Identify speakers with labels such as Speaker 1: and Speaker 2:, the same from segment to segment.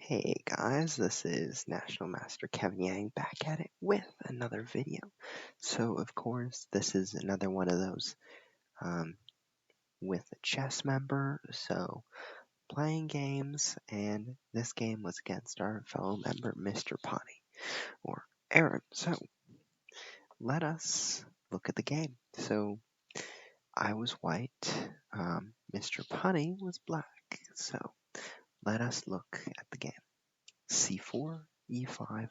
Speaker 1: Hey guys, this is National Master Kevin Yang back at it with another video. So of course this is another one of those with a chess member, so playing games, and this game was against our fellow member Mr. Potty, or Aron. So let us look at the game. So I was white, Mr. Potty was black, so let us look at the game. C4, E5,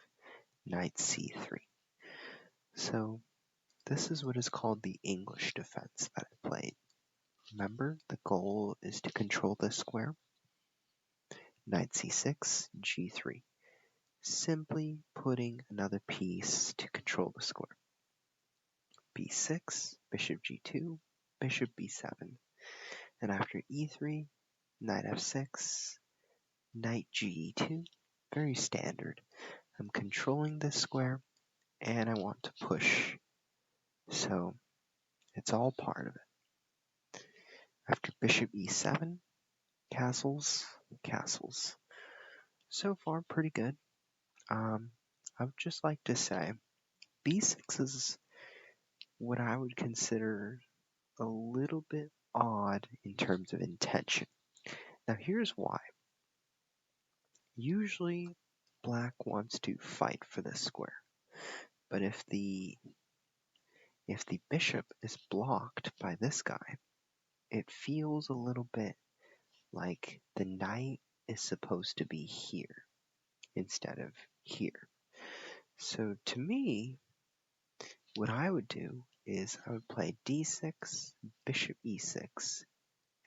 Speaker 1: knight c3. So this is what is called the English defense that I played. Remember, the goal is to control this square. Knight c6, g3. Simply putting another piece to control the square. b6, bishop g2, bishop b7. And after e3, knight f6, knight ge2. Very standard. I'm controlling this square and I want to push. So it's all part of it. After bishop e7, castles. So far, pretty good. I would just like to say b6 is what I would consider a little bit odd in terms of intention. Now, here's why. Usually, black wants to fight for this square, but if the bishop is blocked by this guy, it feels a little bit like the knight is supposed to be here instead of here. So to me, what I would do is I would play d6, bishop e6,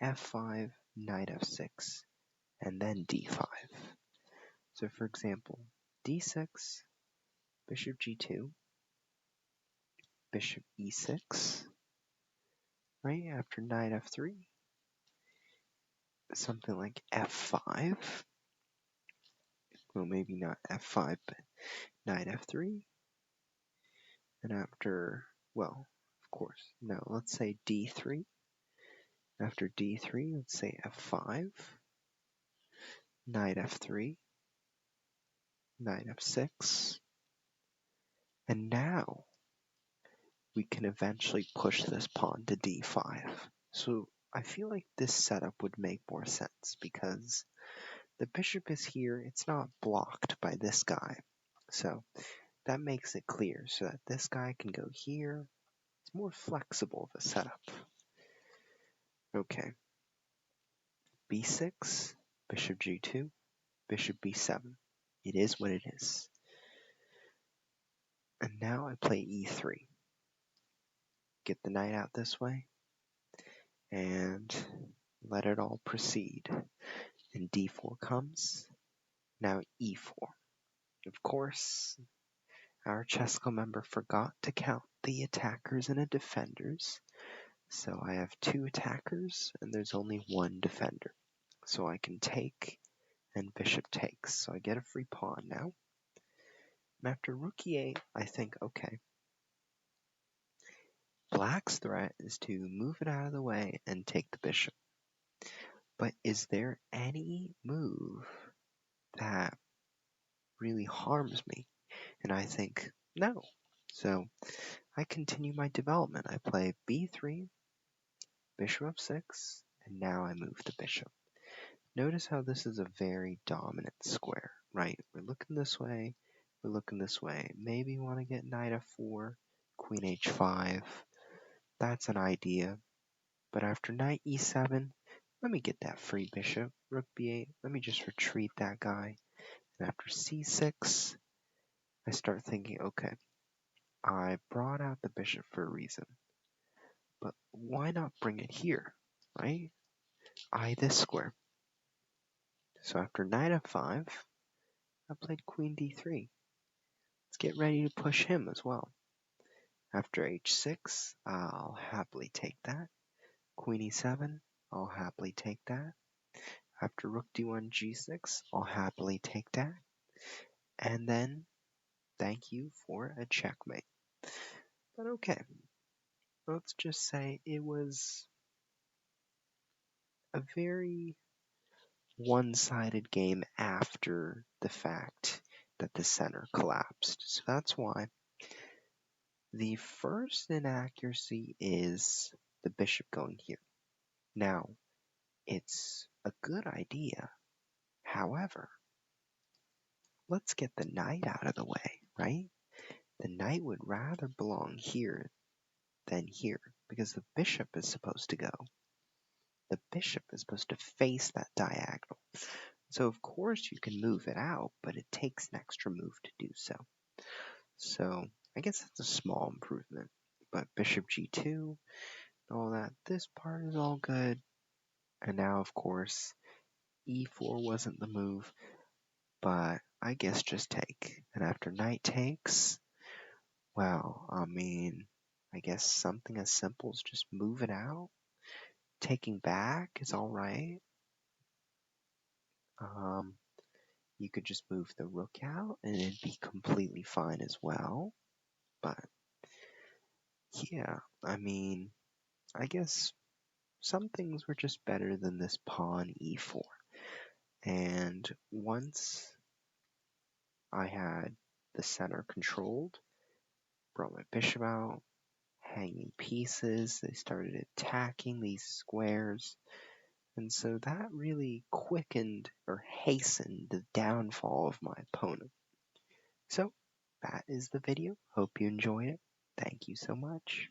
Speaker 1: f5, knight f6, and then d5. So for example, d6, bishop g2, bishop e6, right after knight f3, something like f5, well maybe not f5, but knight f3, and after, well, of course, no, let's say d3. After d3, let's say f5, knight f3, knight f6, and now we can eventually push this pawn to d5. So I feel like this setup would make more sense because the bishop is here, it's not blocked by this guy. So that makes it clear so that this guy can go here. It's more flexible of a setup. Okay. b6, bishop g2, bishop b7. It is what it is. And now I play e3. Get the knight out this way and let it all proceed. And d4 comes. Now e4. Of course, our Chesco member forgot to count the attackers and the defenders. So I have two attackers and there's only one defender. So I can take and bishop takes. So I get a free pawn now. And after rook e8, I think, okay, black's threat is to move it out of the way and take the bishop. But is there any move that really harms me? And I think, no. So I continue my development. I play b3, bishop f6, and now I move the bishop. Notice how this is a very dominant square, right? We're looking this way, we're looking this way. Maybe you want to get knight f4, queen h5. That's an idea. But after knight e7, let me get that free bishop. Rook b8, let me just retreat that guy. And after c6, I start thinking, okay, I brought out the bishop for a reason. But why not bring it here, right? Eye this square. So after knight f5, I played queen d3. Let's get ready to push him as well. After h6, I'll happily take that. Queen e7, I'll happily take that. After rook d1 g6, I'll happily take that. And then, thank you for a checkmate. But okay, let's just say it was a very one-sided game after the fact that the center collapsed. So that's why the first inaccuracy is the bishop going here. Now, it's a good idea. However, let's get the knight out of the way, right? The knight would rather belong here than here because the bishop is supposed to go. The bishop is supposed to face that diagonal. So of course you can move it out, but it takes an extra move to do so. So I guess that's a small improvement. But bishop g2, all that, this part is all good. And now of course e4 wasn't the move, but I guess just take. And after knight takes, well, I mean, I guess something as simple as just move it out. Taking back is alright. You could just move the rook out and it'd be completely fine as well. But yeah, I mean, I guess some things were just better than this pawn e4. And once I had the center controlled, brought my bishop out, hanging pieces, they started attacking these squares. And so that really quickened or hastened the downfall of my opponent. So that is the video. Hope you enjoyed it. Thank you so much.